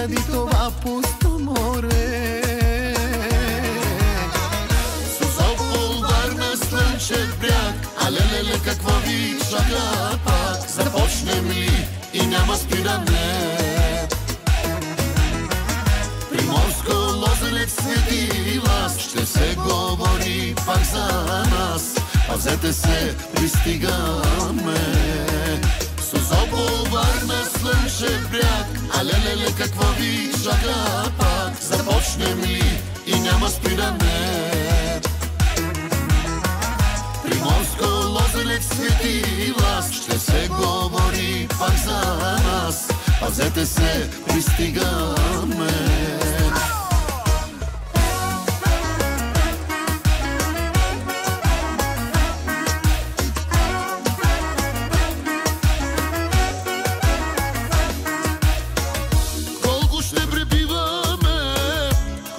заради това пусто море. Созопол, Варна, Слънчев бряг, а леле, какво ви чака пак? Започнем ли и няма спиране? Приморско, Лозенец, Свети Лаз, ще се говори пак за нас. Пазете се, пристигаме. Созопол, Варна, Слънчев бряг, а леле, какво ви чака пак? Започнем ли и няма спиране? Приморско, Лозенец, Свети Лаз, ще се говори пак за нас. Пазете се, пристигаме. Колко ще пребиваме,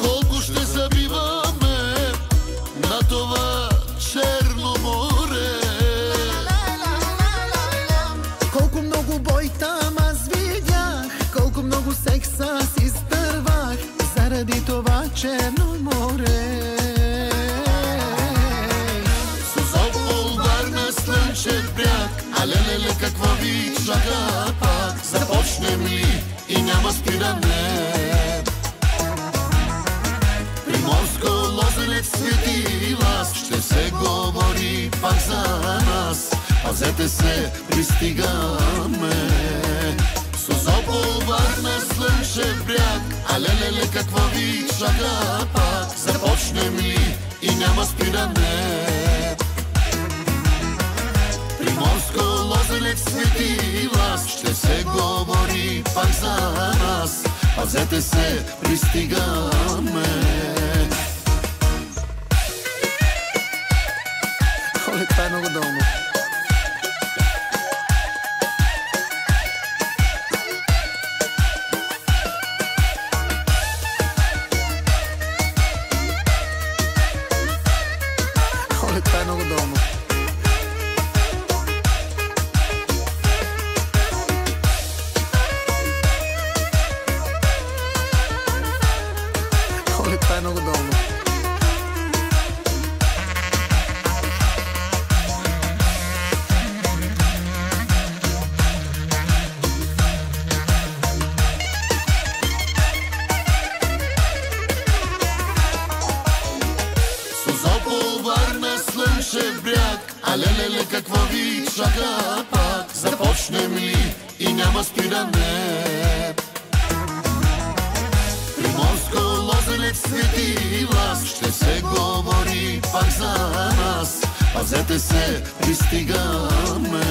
колко ще забиваме на това Черно море. Колко много бой там аз видях, колко много секса си изтървах заради това Черно море. Созопол, Варна, Слънчев бряг, а леле, какво ви чака пак? Започнем ли и няма спиране? Приморско, Лозенец, Свети Лаз, ще се говори пак за нас. Пазете се, пристигаме. Созопол, Варна, Слънчев бряг, а леле, какво ви чака пак? Започнем ли и няма спиране? Приморско, Лозенец, Свети Лаз, ще се говори пак за нас. Пазете се, пристигаме. Оле, това е много долно. Оле, това е много долно. Оле, това е много долно. Созопол, Варна, Слънчев бряг, а леле, какво ви чака пак? Започнем ли и няма спиране? Приморско, Лозенец, Свети Лаз, ще се говори пак за нас. Пазете се, пристигаме.